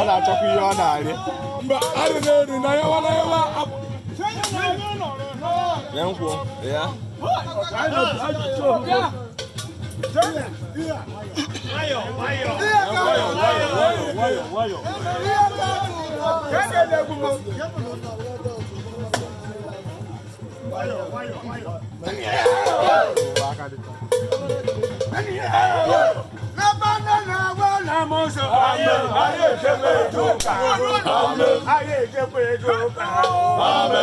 Ona chọkwa ihe ọ na-arị mba arị na-eri na ya wana ya ya nkwụ ya Amen.